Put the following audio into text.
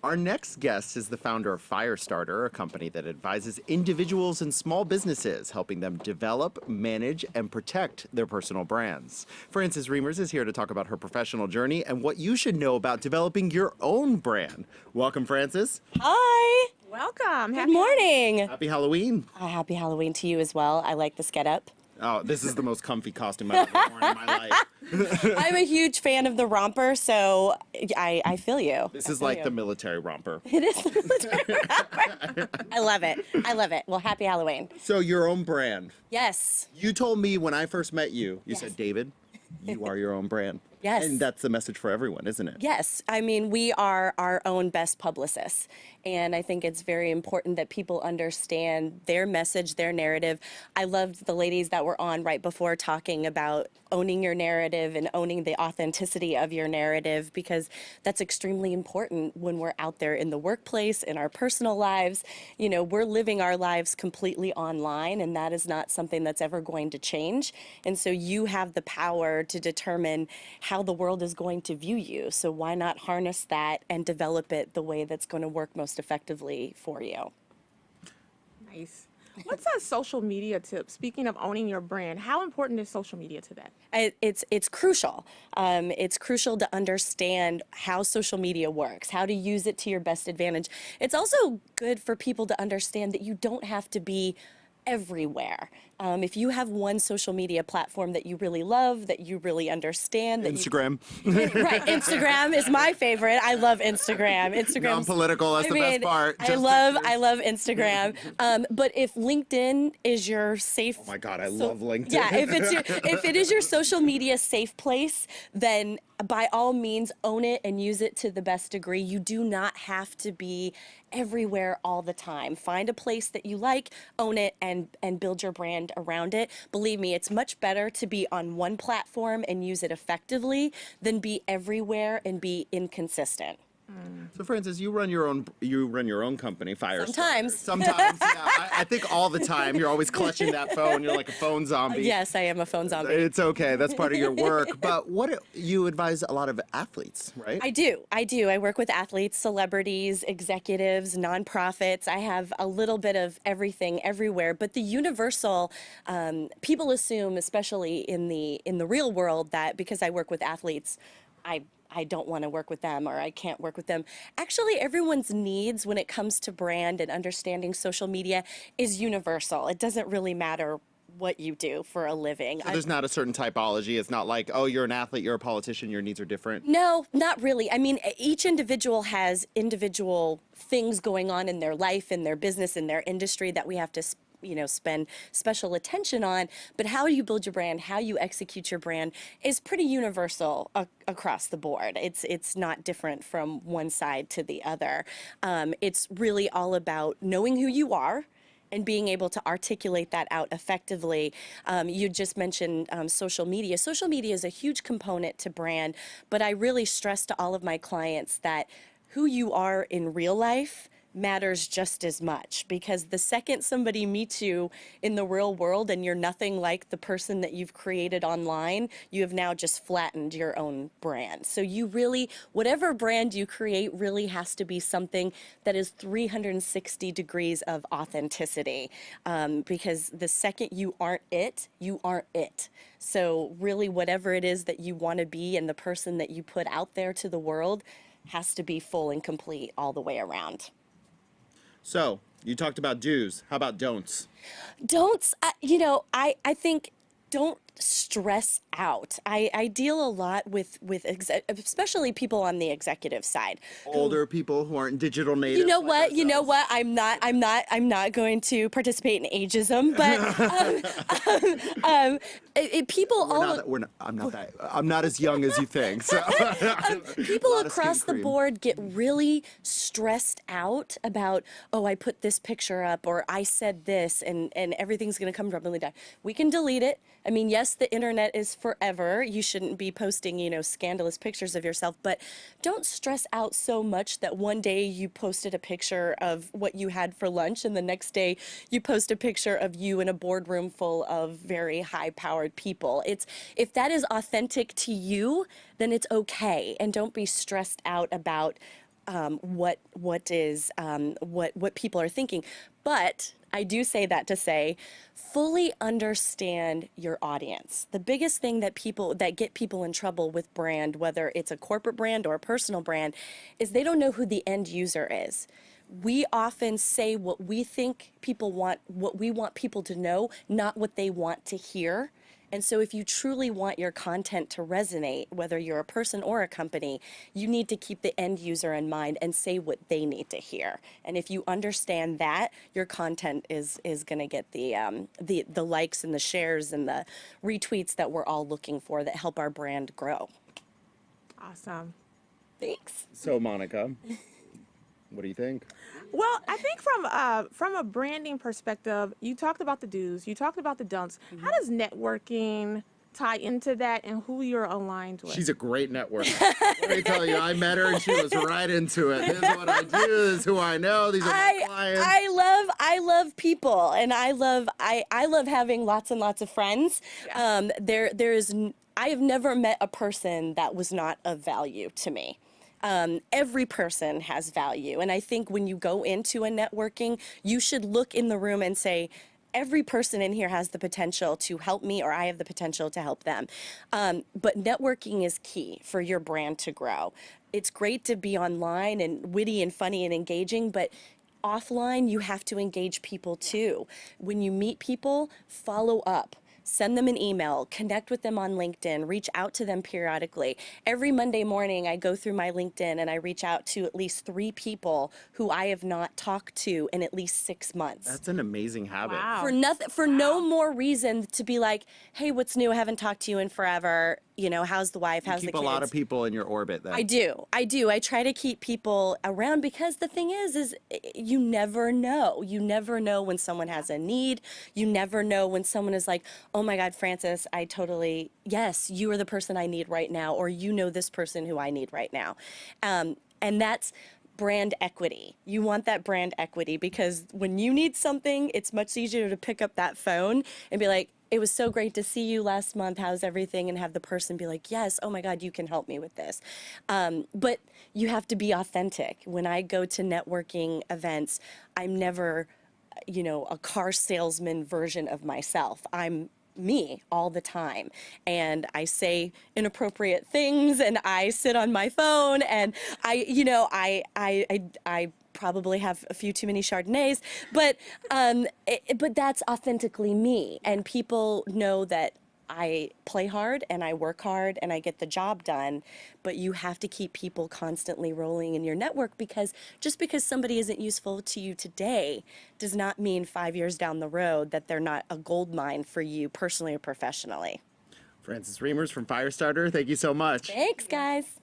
Our next guest is the founder of Firestarter, a company that advises individuals and small businesses, helping them develop, manage, and protect their personal brands. Frances Reimers is here to talk about her professional journey and what you should know about developing your own brand. Welcome, Frances. Hi. Welcome. Good morning. Happy Halloween. Happy Halloween to you as well. I like this getup. Oh, this is the most comfy costume I've ever worn in my life. I'm a huge fan of the romper, so I feel you. This is like the military romper. It is the military romper. I love it. I love it. Well, happy Halloween. So, your own brand. Yes. You told me when I first met you, you Yes. said, David, you are your own brand. Yes. And that's the message for everyone, isn't it? Yes. I mean, we are our own best publicists. And I think it's very important that people understand their message, their narrative. I loved the ladies that were on right before talking about owning your narrative and owning the authenticity of your narrative, because that's extremely important when we're out there in the workplace, in our personal lives. You know, we're living our lives completely online, and that is not something that's ever going to change. And so you have the power to determine how the world is going to view you. So why not harness that and develop it the way that's going to work most effectively for you? Nice. What's a social media tip? Speaking of owning your brand, how important is social media to that? It's crucial. It's crucial to understand how social media works, how to use it to your best advantage. It's also good for people to understand that you don't have to be everywhere. If you have one social media platform that you really love, that you really understand, that Instagram. right, Instagram is my favorite. I love Instagram. Instagram. Non-political, that's the best part. I love Instagram. But if LinkedIn is your safe, Oh my God, I love LinkedIn. yeah, if it is your social media safe place, then by all means own it and use it to the best degree. You do not have to be everywhere all the time. Find a place that you like, own it, and build your brand around it. Believe me, it's much better to be on one platform and use it effectively than be everywhere and be inconsistent. So, Frances, you run your own company, Firestarter. Sometimes. Sometimes, yeah. I think all the time you're always clutching that phone. You're like a phone zombie. Yes, I am a phone zombie. It's okay. That's part of your work. But you advise a lot of athletes, right? I do. I work with athletes, celebrities, executives, nonprofits. I have a little bit of everything everywhere. But the universal, people assume, especially in the real world, that because I work with athletes, I don't want to work with them or I can't work with them. Actually, everyone's needs when it comes to brand and understanding social media is universal. It doesn't really matter what you do for a living. So there's not a certain typology. It's not like, oh, you're an athlete, you're a politician, your needs are different. No, not really. I mean, each individual has individual things going on in their life, in their business, in their industry that we have to spend special attention on. But how you build your brand, how you execute your brand is pretty universal across the board. It's not different from one side to the other. It's really all about knowing who you are and being able to articulate that out effectively. You just mentioned social media. Social media is a huge component to brand, but I really stress to all of my clients that who you are in real life matters just as much, because the second somebody meets you in the real world and you're nothing like the person that you've created online, you have now just flattened your own brand. So you really, whatever brand you create really has to be something that is 360 degrees of authenticity, because the second you aren't it, you aren't it. So really whatever it is that you want to be and the person that you put out there to the world has to be full and complete all the way around. So, you talked about do's. How about don'ts? Don'ts, I think don't stress out. I deal a lot with especially people on the executive side. Older people who aren't digital natives. You know like what? You know ourselves. what? I'm not going to participate in ageism, but people I'm not as young as you think. So. people lot of across skin the cream. board get really stressed out about, oh, I put this picture up or I said this and everything's going to come rumbling down. We can delete it. I mean, yes, the internet is forever. You shouldn't be posting, scandalous pictures of yourself, but don't stress out so much that one day you posted a picture of what you had for lunch and the next day you post a picture of you in a boardroom full of very high-powered people. If that is authentic to you, then it's okay, and don't be stressed out about what people are thinking. But I do say that to say, fully understand your audience. The biggest thing that get people in trouble with brand, whether it's a corporate brand or a personal brand, is they don't know who the end user is. We often say what we think people want, what we want people to know, not what they want to hear. And so if you truly want your content to resonate, whether you're a person or a company, you need to keep the end user in mind and say what they need to hear. And if you understand that, your content is going to get the likes and the shares and the retweets that we're all looking for that help our brand grow. Awesome. Thanks. So, Monica, what do you think? Well, I think from a branding perspective, you talked about the do's, you talked about the don'ts. How does networking tie into that and who you're aligned with? She's a great networker. Let me tell you, I met her and she was right into it. This is what I do. This is who I know. These are my clients. I love people, and I love having lots and lots of friends. Yeah. I have never met a person that was not of value to me. Every person has value. And I think when you go into a networking, you should look in the room and say, every person in here has the potential to help me, or I have the potential to help them. But networking is key for your brand to grow. It's great to be online and witty and funny and engaging, but offline, you have to engage people too. When you meet people, follow up. Send them an email, connect with them on LinkedIn, reach out to them periodically. Every Monday morning, I go through my LinkedIn and I reach out to at least 3 people who I have not talked to in at least 6 months. That's an amazing habit. Wow. For no more reason to be like, hey, what's new? I haven't talked to you in forever. You know, how's the wife? How's the Keep kids? a lot of people in your orbit then. I do. I try to keep people around because the thing is you never know. You never know when someone has a need. You never know when someone is like, oh my God, Frances, yes, you are the person I need right now, or you know this person who I need right now. And that's brand equity. You want that brand equity because when you need something, it's much easier to pick up that phone and be like, it was so great to see you last month. How's everything? And have the person be like, yes, oh my God, you can help me with this. But you have to be authentic. When I go to networking events, I'm never, a car salesman version of myself. I'm me all the time, and I say inappropriate things, and I sit on my phone, and I probably have a few too many Chardonnays, but that's authentically me, and people know that I play hard and I work hard and I get the job done. But you have to keep people constantly rolling in your network, because just because somebody isn't useful to you today does not mean 5 years down the road that they're not a gold mine for you personally or professionally. Frances Reimers from Firestarter, thank you so much. Thanks, guys.